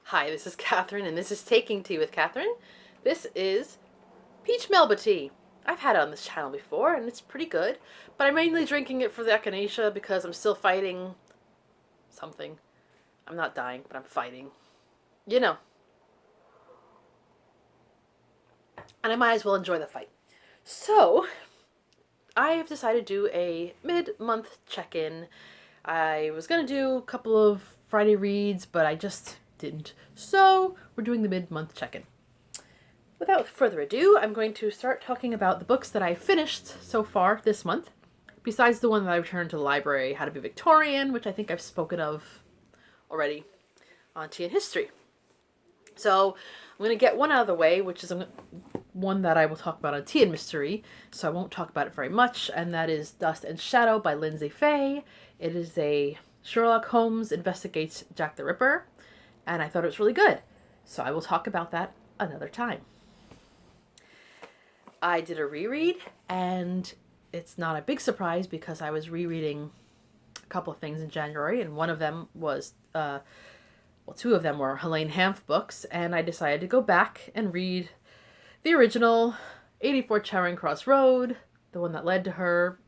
Hi, this is Catherine, and this is Taking Tea with Catherine. This is peach melba tea. I've had it on this channel before, and it's pretty good, but I'm mainly drinking it for the echinacea because I'm still fighting something. I'm not dying, but I'm fighting. You know. And I might as well enjoy the fight. So, I have decided to do a mid-month check-in. I was going to do a couple of Friday reads, but I just didn't. So, we're doing the mid-month check-in. Without further ado, I'm going to start talking about the books that I finished so far this month. Besides the one that I returned to the library, How to Be Victorian, which I think I've spoken of already on Tea and History. So, I'm going to get one out of the way, which is one that I will talk about on Tea and Mystery, so I won't talk about it very much, and that is Dust and Shadow by Lindsay Fay. It is a Sherlock Holmes investigates Jack the Ripper, and I thought it was really good, so I will talk about that another time. I did a reread, and it's not a big surprise because I was rereading a couple of things in January, and one of them was, two of them were Helene Hanff books, and I decided to go back and read the original 84 Charing Cross Road, the one that led to her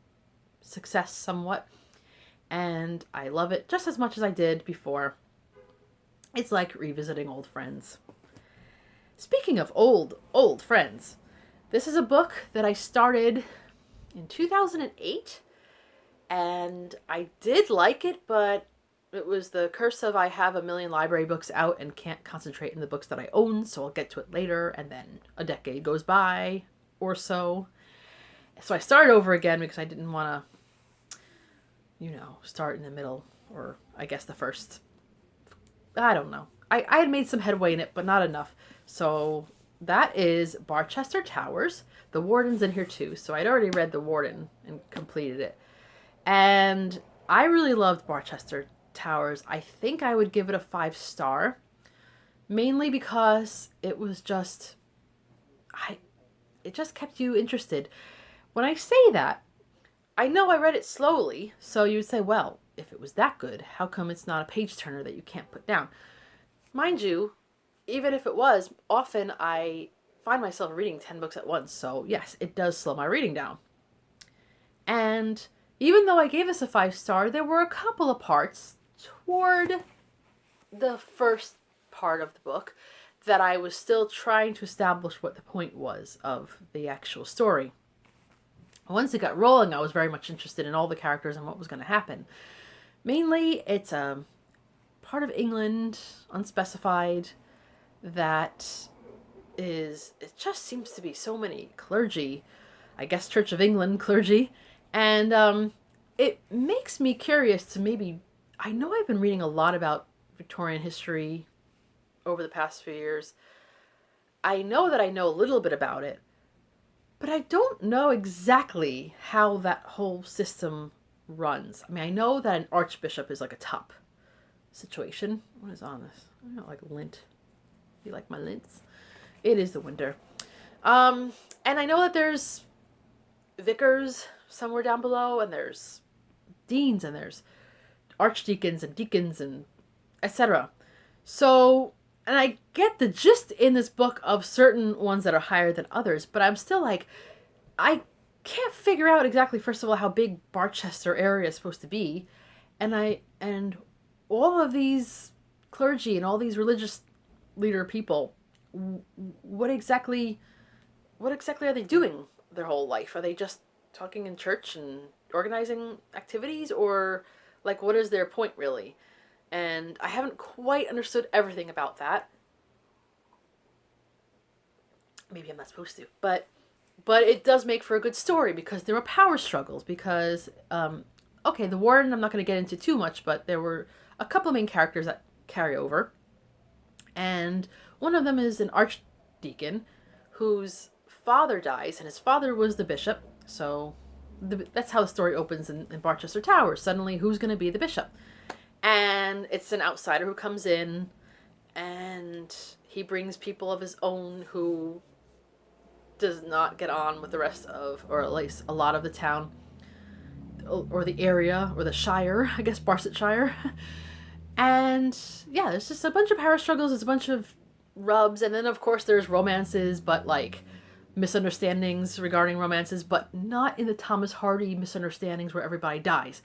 success somewhat, and I love it just as much as I did before. It's like revisiting old friends. Speaking of old friends, this is a book that I started in 2008, and I did like it, but it was the curse of I have a million library books out and can't concentrate on the books that I own, so I'll get to it later, and then a decade goes by or so. So I started over again because I didn't want to, start in the middle, or I guess the first. I don't know. I had made some headway in it, but not enough. So that is Barchester Towers. The Warden's in here too, so I'd already read The Warden and completed it. And I really loved Barchester Towers. I think I would give it a 5-star, mainly because it was just, it just kept you interested. When I say that, I know I read it slowly, so you would say, well, if it was that good, how come it's not a page turner that you can't put down? Mind you, even if it was, often I find myself reading 10 books at once, so yes, it does slow my reading down. And even though I gave this a 5-star, there were a couple of parts toward the first part of the book that I was still trying to establish what the point was of the actual story. Once it got rolling, I was very much interested in all the characters and what was going to happen. Mainly, it's a part of England, unspecified, that is, it just seems to be so many clergy, I guess Church of England clergy, and it makes me curious to maybe, I know I've been reading a lot about Victorian history over the past few years. I know that I know a little bit about it, but I don't know exactly how that whole system runs. I mean, I know that an archbishop is like a top situation. What is on this? I don't like lint. You like my lints? It is the winter. And I know that there's vicars somewhere down below, and there's deans, and there's archdeacons and deacons and etc. So, and I get the gist in this book of certain ones that are higher than others, but I'm still like, I can't figure out exactly, first of all, how big Barchester area is supposed to be, and all of these clergy and all these religious leader people, what exactly are they doing their whole life? Are they just talking in church and organizing activities, or like, what is their point really? And I haven't quite understood everything about that. Maybe I'm not supposed to, but it does make for a good story because there were power struggles. Because the Warden, I'm not going to get into too much, but there were a couple of main characters that carry over, and one of them is an archdeacon whose father dies, and his father was the bishop. So that's how the story opens in Barchester Towers. Suddenly, who's going to be the bishop? And it's an outsider who comes in, and he brings people of his own who does not get on with the rest of, or at least a lot of the town, or the area, or the shire, I guess Barsetshire. And yeah, there's just a bunch of power struggles, there's a bunch of rubs, and then of course there's romances, but like misunderstandings regarding romances, but not in the Thomas Hardy misunderstandings where everybody dies,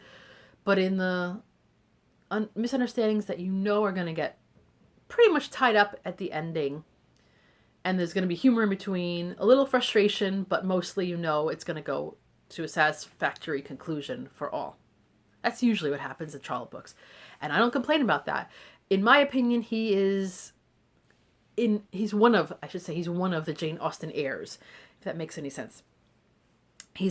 but in the misunderstandings that are going to get pretty much tied up at the ending. And there's going to be humor in between, a little frustration, but mostly it's going to go to a satisfactory conclusion for all. That's usually what happens in Trollope books. And I don't complain about that. In my opinion, he's one of the Jane Austen heirs, if that makes any sense. He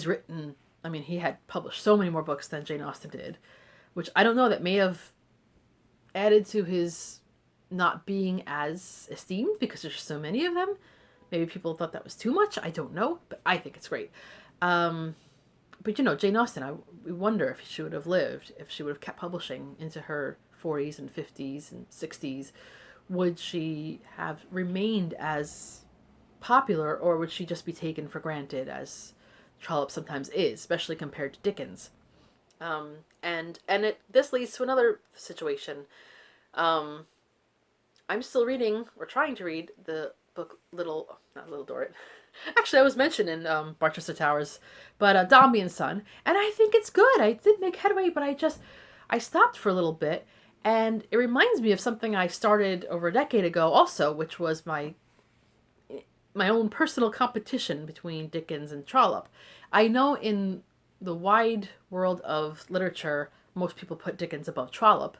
had published so many more books than Jane Austen did, which I don't know, that may have added to his not being as esteemed because there's so many of them. Maybe people thought that was too much. I don't know, but I think it's great. But Jane Austen, we wonder if she would have lived, if she would have kept publishing into her 40s and 50s and 60s. Would she have remained as popular, or would she just be taken for granted, as Trollope sometimes is, especially compared to Dickens? This leads to another situation. I'm still reading, or trying to read, the book not Little Dorrit. Actually, I was mentioned in Barchester Towers, but Dombey and Son, and I think it's good. I did make headway, but I stopped for a little bit, and it reminds me of something I started over a decade ago also, which was my own personal competition between Dickens and Trollope. I know in the wide world of literature, most people put Dickens above Trollope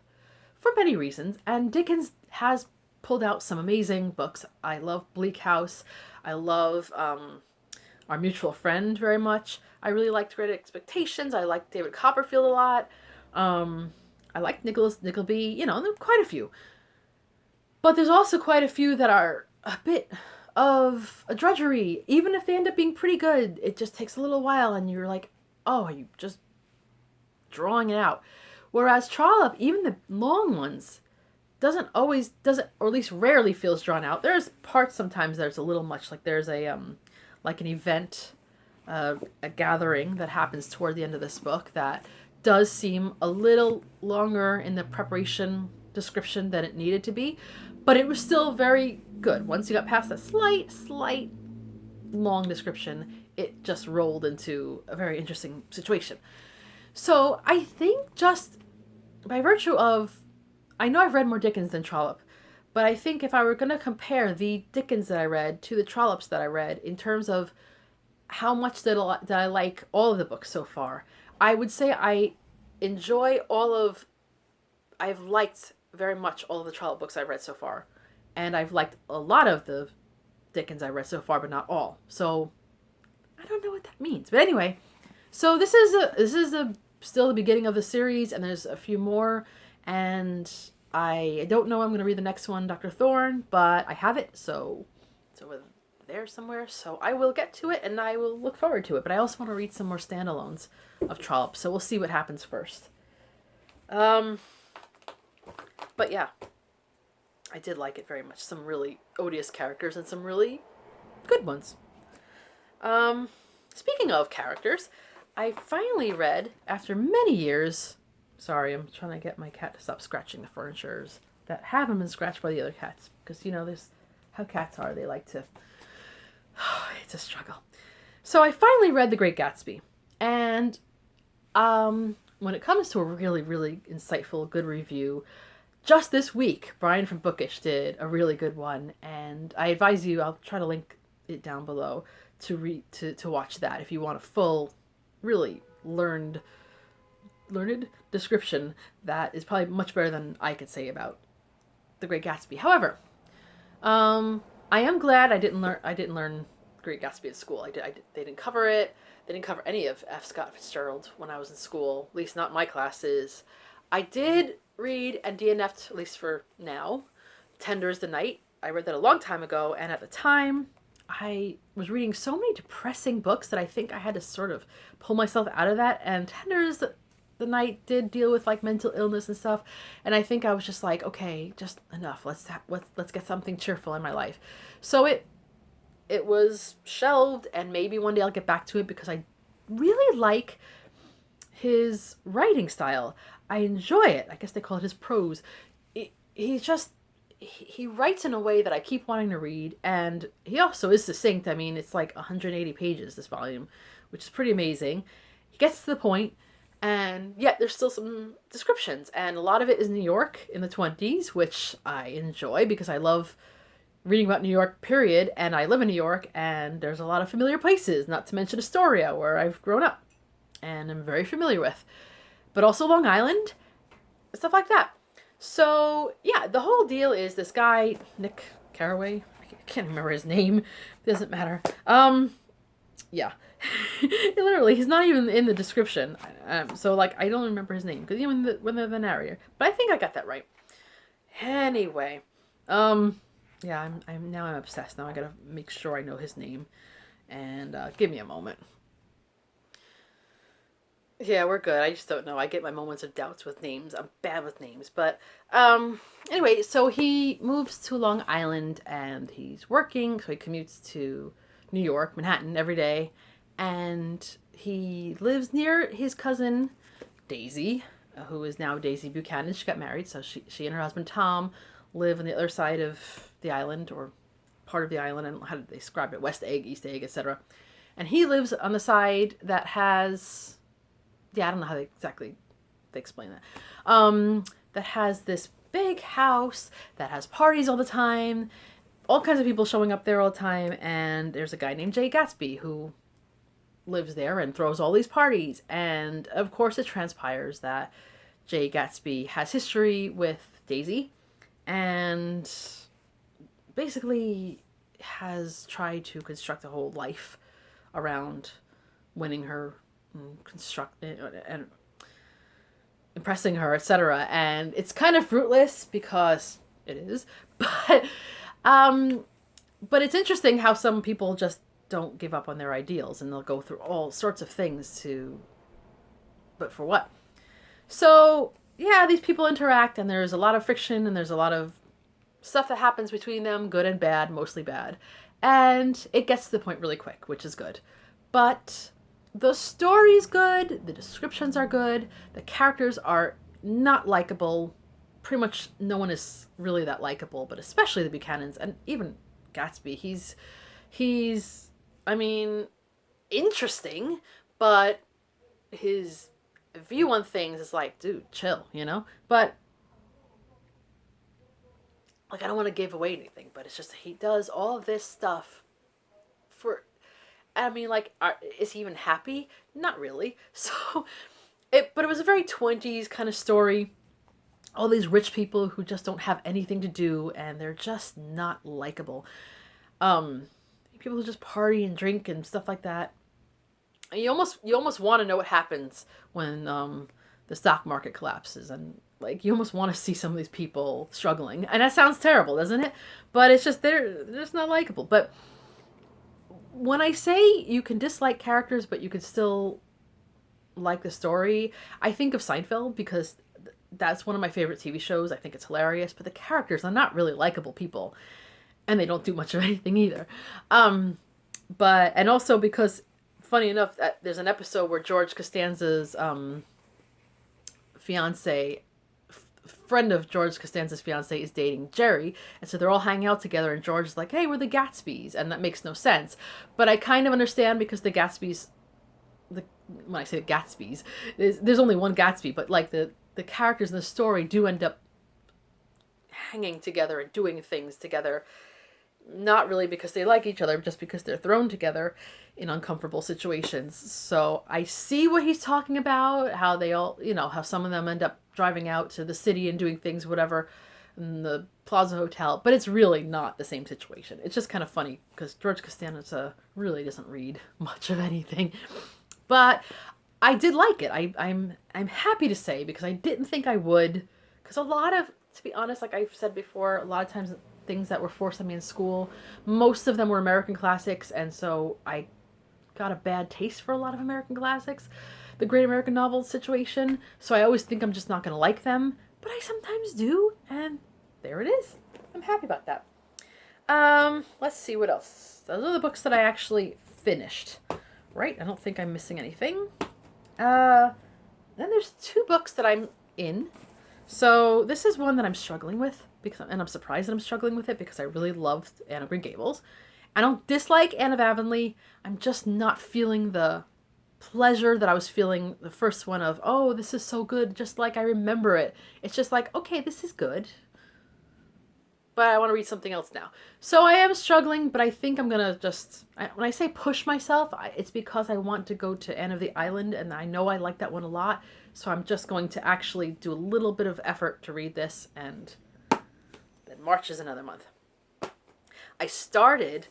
for many reasons, and Dickens has pulled out some amazing books. I love Bleak House. I love Our Mutual Friend very much. I really liked Great Expectations. I liked David Copperfield a lot. I liked Nicholas Nickleby. There are quite a few. But there's also quite a few that are a bit of a drudgery. Even if they end up being pretty good, it just takes a little while and you're like, oh, are you just drawing it out? Whereas Trollope, even the long ones, doesn't or at least rarely feels drawn out. There's parts sometimes there's a little much, like there's an event, a gathering that happens toward the end of this book that does seem a little longer in the preparation description than it needed to be, but it was still very good. Once you got past that slight long description, it just rolled into a very interesting situation. So I think just by virtue of, I know I've read more Dickens than Trollope, but I think if I were going to compare the Dickens that I read to the Trollopes that I read in terms of how much that I like all of the books so far, I would say I've liked very much all of the Trollope books I've read so far. And I've liked a lot of the Dickens I read so far, but not all. So I don't know what that means. But anyway, so this is still the beginning of the series, and there's a few more. And I don't know I'm going to read the next one, Dr. Thorne, but I have it, so it's over there somewhere. So I will get to it, and I will look forward to it. But I also want to read some more standalones of Trollope, so we'll see what happens first. But yeah, I did like it very much. Some really odious characters and some really good ones. Speaking of characters, I finally read, after many years... Sorry, I'm trying to get my cat to stop scratching the furnitures that haven't been scratched by the other cats. Because, this how cats are. They like to... it's a struggle. So I finally read The Great Gatsby. And when it comes to a really, really insightful, good review, just this week, Brian from Bookish did a really good one. And I advise you, I'll try to link it down below, to watch that if you want a full, really learned description that is probably much better than I could say about The Great Gatsby. However, I am glad I didn't learn Great Gatsby at school. They didn't cover it. They didn't cover any of F. Scott Fitzgerald when I was in school, at least not my classes. I did read and DNF'd, at least for now, Tender is the Night. I read that a long time ago, and at the time, I was reading so many depressing books that I think I had to sort of pull myself out of that, and Tender is the Night did deal with like mental illness and stuff, and I think I was just like, okay, just enough. Let's get something cheerful in my life. So it was shelved, and maybe one day I'll get back to it because I really like his writing style. I enjoy it. I guess they call it his prose. he's just he writes in a way that I keep wanting to read, and he also is succinct. I mean, it's like 180 pages, this volume, which is pretty amazing. He gets to the point, and yet there's still some descriptions, and a lot of it is New York in the 20s, which I enjoy because I love reading about New York, period, and I live in New York, and there's a lot of familiar places, not to mention Astoria, where I've grown up, and I'm very familiar with. But also Long Island, stuff like that. So, yeah, the whole deal is this guy, Nick Carraway, I can't remember his name, doesn't matter. Yeah. Literally, he's not even in the description, so, like, I don't remember his name, because even when they're the narrator, but I think I got that right. Anyway, yeah, I'm obsessed. Now I gotta make sure I know his name. And give me a moment. Yeah, we're good. I just don't know. I get my moments of doubts with names. I'm bad with names. But anyway, so he moves to Long Island and he's working. So he commutes to New York, Manhattan every day. And he lives near his cousin, Daisy, who is now Daisy Buchanan. She got married. So she and her husband, Tom, live on the other side of the island, or part of the island. I don't know how to describe it. West Egg, East Egg, etc. And he lives on the side that has... Yeah, I don't know how they explain that. That has this big house that has parties all the time, all kinds of people showing up there all the time, and there's a guy named Jay Gatsby who lives there and throws all these parties. And of course it transpires that Jay Gatsby has history with Daisy and basically has tried to construct a whole life around winning her, and impressing her, etc. And it's kind of fruitless because it is, but it's interesting how some people just don't give up on their ideals and they'll go through all sorts of things but for what? So yeah, these people interact and there's a lot of friction and there's a lot of stuff that happens between them, good and bad, mostly bad. And it gets to the point really quick, which is good. But the story's good, the descriptions are good, the characters are not likable. Pretty much no one is really that likable, but especially the Buchanans and even Gatsby. He's I mean, interesting, but his view on things is like, dude, chill, you know? But like, I don't want to give away anything, but it's just he does all of this stuff for, I mean, like, is he even happy? Not really. So, but it was a very 20s kind of story. All these rich people who just don't have anything to do, and they're just not likable. People who just party and drink and stuff like that. And you almost want to know what happens when the stock market collapses, and like you almost want to see some of these people struggling. And that sounds terrible, doesn't it? But it's just they're just not likable. But when I say you can dislike characters, but you can still like the story, I think of Seinfeld because that's one of my favorite TV shows. I think it's hilarious, but the characters are not really likable people, and they don't do much of anything either. And also because, funny enough, there's an episode where George Costanza's friend of George Costanza's fiance is dating Jerry, and so they're all hanging out together, and George is like, hey, we're the Gatsbys, and that makes no sense. But I kind of understand because the Gatsbys, when I say Gatsbys, there's only one Gatsby, but like the characters in the story do end up hanging together and doing things together, not really because they like each other, just because they're thrown together in uncomfortable situations. So I see what he's talking about, how they all, how some of them end up driving out to the city and doing things, whatever, in the Plaza Hotel, but it's really not the same situation. It's just kind of funny because George Costanza really doesn't read much of anything, but I did like it. I'm happy to say, because I didn't think I would, because to be honest, like I've said before, a lot of times things that were forced on me in school, most of them were American classics, and so I got a bad taste for a lot of American classics, the Great American Novel situation, so I always think I'm just not going to like them, but I sometimes do, and there it is. I'm happy about that. Let's see what else. Those are the books that I actually finished, right? I don't think I'm missing anything. Then there's 2 books that I'm in. So this is one that I'm struggling with and I'm surprised that I'm struggling with it because I really loved Anne of Green Gables. I don't dislike Anne of Avonlea. I'm just not feeling the pleasure that I was feeling the first one of, oh, this is so good, just like I remember it. It's just like, okay, this is good, but I want to read something else now. So I am struggling, but I think I'm going to just, when I say push myself, it's because I want to go to Anne of the Island, and I know I like that one a lot, so I'm just going to actually do a little bit of effort to read this, and then March is another month. I started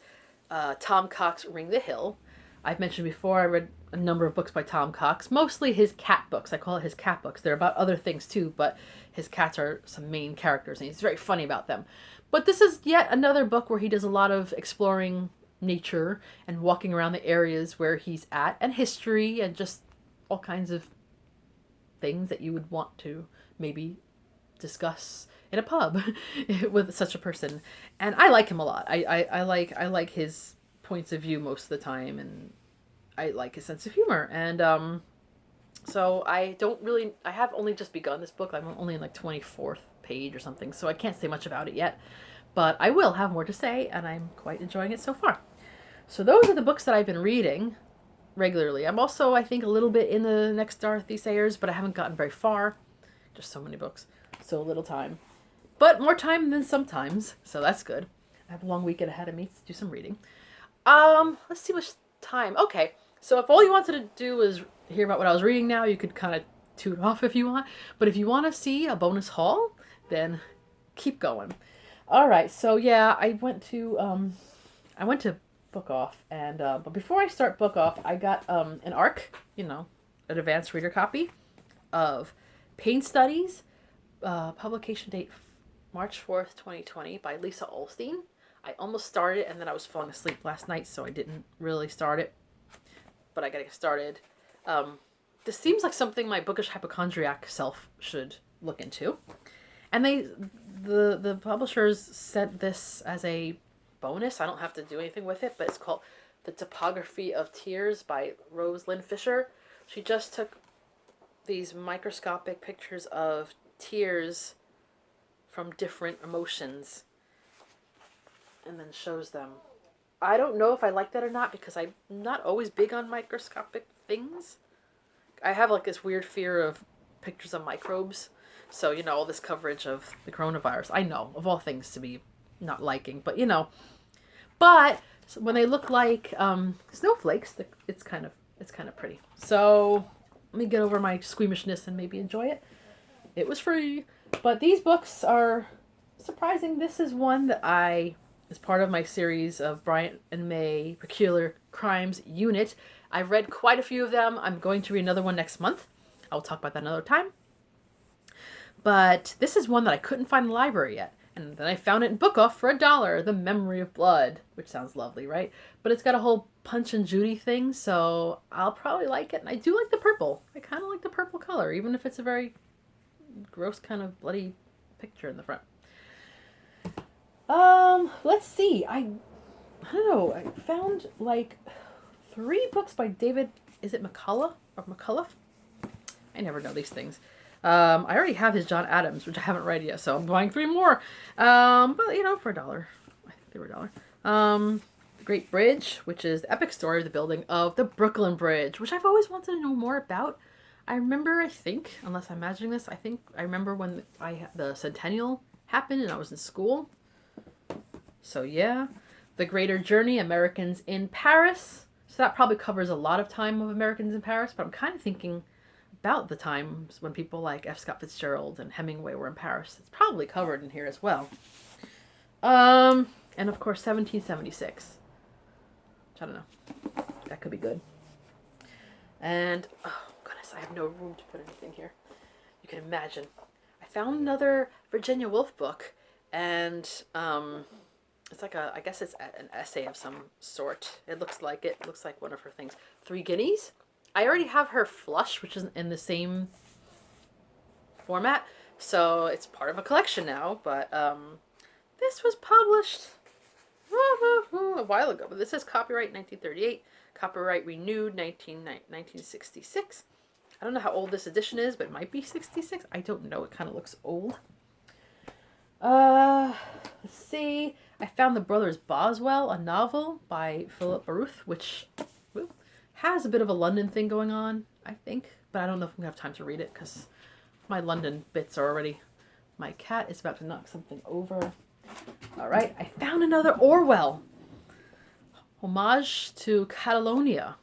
Tom Cox' Ring the Hill. I've mentioned before I read a number of books by Tom Cox, mostly his cat books. I call it his cat books. They're about other things too, but his cats are some main characters, and he's very funny about them. But this is yet another book where he does a lot of exploring nature and walking around the areas where he's at, and history, and just all kinds of things that you would want to maybe discuss in a pub with such a person. And I like him a lot. I like his points of view most of the time, and I like his sense of humor. And so I have only just begun this book. I'm only in like 24th page or something, so I can't say much about it yet, but I will have more to say, and I'm quite enjoying it so far. So those are the books that I've been reading regularly. I'm also, I think, a little bit in the next Dorothy Sayers, but I haven't gotten very far. Just so many books, so little time. But more time than sometimes, so that's good. I have a long weekend ahead of me to do some reading. Let's see which time. Okay, so if all you wanted to do was hear about what I was reading now, you could kind of tune off if you want. But if you want to see a bonus haul, then keep going. All right, so yeah, I went to Book Off, and but before I start Book Off, I got an ARC, an advanced reader copy of Pain Studies, publication date March 4th, 2020, by Lisa Olstein. I almost started, and then I was falling asleep last night, so I didn't really start it. But I gotta get started. This seems like something my bookish hypochondriac self should look into. And the publishers sent this as a bonus. I don't have to do anything with it, but it's called The Topography of Tears by Rose Lynn Fisher. She just took these microscopic pictures of tears from different emotions and then shows them. I don't know if I like that or not, because I'm not always big on microscopic things. I have like this weird fear of pictures of microbes. So, all this coverage of the coronavirus, I know, of all things to be not liking, but but when they look like snowflakes, it's kind of pretty. So let me get over my squeamishness and maybe enjoy it. It was free. But these books are surprising. This is one that as part of my series of Bryant and May Peculiar Crimes Unit, I've read quite a few of them. I'm going to read another one next month. I'll talk about that another time. But this is one that I couldn't find in the library yet. And then I found it in Book Off for $1, The Memory of Blood, which sounds lovely, right? But it's got a whole Punch and Judy thing, so I'll probably like it. And I do like the purple. I kind of like the purple color, even if it's a very gross kind of bloody picture in the front. Let's see. I don't know. I found like 3 books by David, is it McCullough or McCullough? I never know these things. I already have his John Adams, which I haven't read yet, so I'm buying 3 more. But for $1. I think they were $1. The Great Bridge, which is the epic story of the building of the Brooklyn Bridge, which I've always wanted to know more about. I think, unless I'm imagining this, I remember when the centennial happened and I was in school. So yeah. The Greater Journey, Americans in Paris. So that probably covers a lot of time of Americans in Paris, but I'm kind of thinking about the times when people like F. Scott Fitzgerald and Hemingway were in Paris. It's probably covered in here as well. And of course 1776. Which I don't know. That could be good. And oh goodness, I have no room to put anything here. You can imagine. I found another Virginia Woolf book, and it's like I guess it's an essay of some sort. It looks like one of her things. 3 Guineas. I already have her Flush, which is in the same format, so it's part of a collection now, but this was published a while ago. But this is copyright 1938, copyright renewed 1966. I don't know how old this edition is, but it might be 66. I don't know. It kind of looks old. Let's see. I found The Brothers Boswell, a novel by Philip Baruth, which has a bit of a London thing going on, I think. But I don't know if I'm going to have time to read it because my London bits are already... My cat is about to knock something over. All right, I found another Orwell. Homage to Catalonia.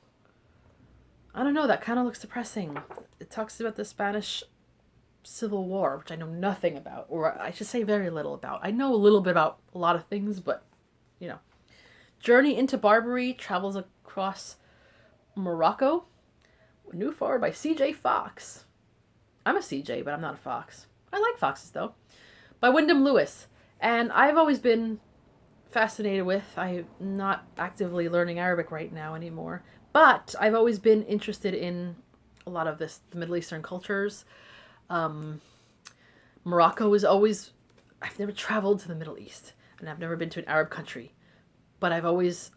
I don't know, that kind of looks depressing. It talks about the Spanish Civil War, which I know nothing about, or I should say very little about. I know a little bit about a lot of things, but, you know. Journey into Barbary travels across Morocco. New forward by C.J. Fox. I'm a C.J., but I'm not a Fox. I like foxes, though. By Wyndham Lewis. And I've always been fascinated with, I'm not actively learning Arabic right now anymore, but I've always been interested in a lot of the Middle Eastern cultures. Morocco is always, I've never traveled to the Middle East, and I've never been to an Arab country, but I've always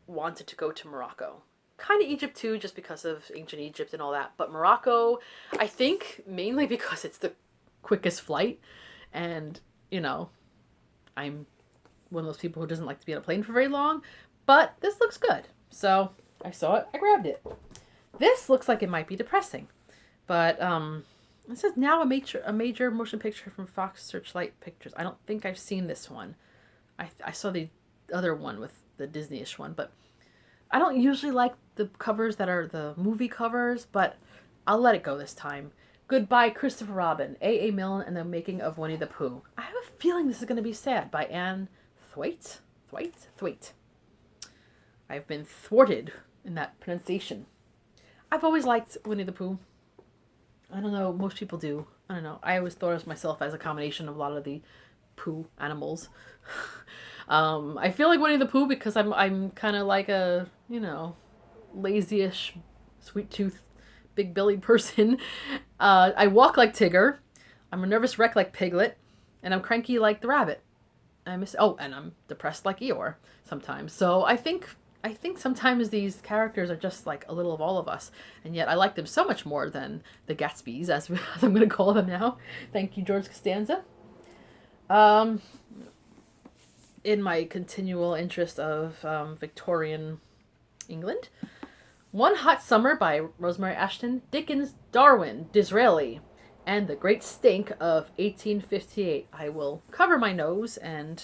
wanted to go to Morocco. Kind of Egypt too, just because of ancient Egypt and all that, but Morocco, I think mainly because it's the quickest flight, and, you know, I'm one of those people who doesn't like to be on a plane for very long, but this looks good. So I saw it, I grabbed it. This looks like it might be depressing, but it says now a major motion picture from Fox Searchlight Pictures. I don't think I've seen this one. I saw the other one with the Disney-ish one, but I don't usually like the covers that are the movie covers, but I'll let it go this time. Goodbye, Christopher Robin, A. Milne, and the Making of Winnie the Pooh. I have a feeling this is going to be sad, by Anne Thwaite. I've been thwarted in that pronunciation. I've always liked Winnie the Pooh. I don't know, most people do. I don't know. I always thought of myself as a combination of a lot of the Pooh animals. I feel like Winnie the Pooh because I'm kind of like a, you know, lazy-ish, sweet-toothed, big-bellied person. I walk like Tigger. I'm a nervous wreck like Piglet. And I'm cranky like the rabbit. And I'm depressed like Eeyore sometimes. So I think sometimes these characters are just like a little of all of us. And yet I like them so much more than the Gatsbys, as I'm going to call them now. Thank you, George Costanza. In my continual interest of Victorian England. One Hot Summer by Rosemary Ashton, Dickens' Darwin, Disraeli, and The Great Stink of 1858. I will cover my nose and...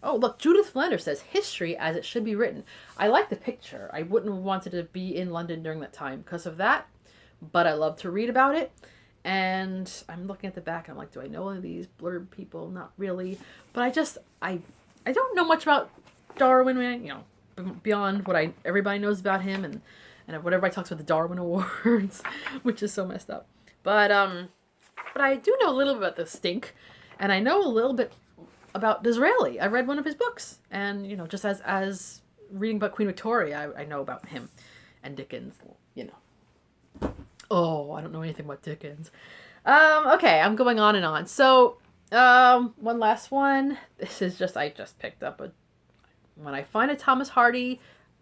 Oh, look, Judith Flanders says, history as it should be written. I like the picture. I wouldn't have wanted to be in London during that time because of that, but I love to read about it. And I'm looking at the back and I'm like, do I know any of these blurb people? Not really. But I don't know much about Darwin, you know, beyond what everybody knows about him and what everybody talks about the Darwin Awards, which is so messed up. But I do know a little bit about the stink, and I know a little bit about Disraeli. I read one of his books, and, you know, just as reading about Queen Victoria, I know about him and Dickens, you know. Oh, I don't know anything about Dickens. Okay, I'm going on and on. So, one last one. This is I just picked up when I find a Thomas Hardy,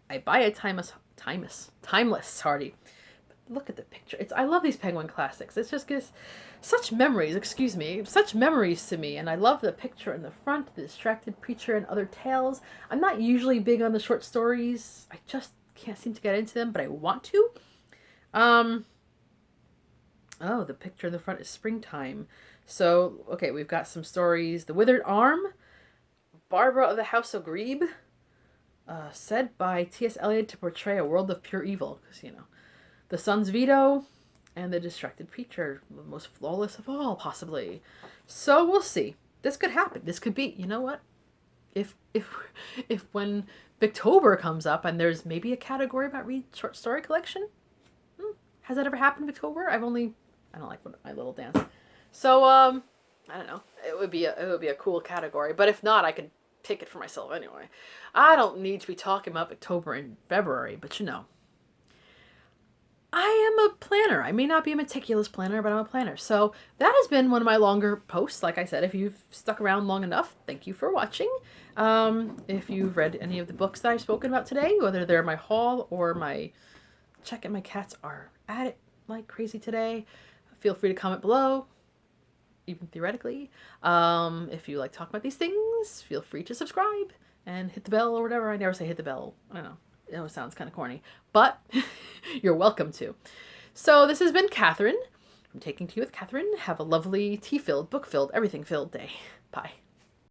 I buy a timeless Hardy. But look at the picture. I love these Penguin classics. It just gives such memories to me. And I love the picture in the front, The Distracted Preacher and Other Tales. I'm not usually big on the short stories. I just can't seem to get into them, but I want to. Oh, the picture in the front is springtime. So, okay, we've got some stories. The Withered Arm, Barbara of the House of Grebe, said by T.S. Eliot to portray a world of pure evil. Because, you know, The Sun's Veto, and The Distracted Preacher, the most flawless of all, possibly. So we'll see. This could happen. This could be, you know what? If when Victober comes up and there's maybe a category about read short story collection, has that ever happened in Victober? I don't like My Little Dance. So, I don't know. It would be a cool category. But if not, I could pick it for myself anyway. I don't need to be talking about October and February, but you know. I am a planner. I may not be a meticulous planner, but I'm a planner. So that has been one of my longer posts. Like I said, if you've stuck around long enough, thank you for watching. If you've read any of the books that I've spoken about today, whether they're my haul or my check and my cats are at it, like crazy today, feel free to comment below, even theoretically. If you like talking about these things, feel free to subscribe and hit the bell or whatever. I never say hit the bell. I don't know. It always sounds kind of corny, but you're welcome to. So this has been Catherine from Taking Tea with Catherine. Have a lovely tea-filled, book-filled, everything-filled day. Bye.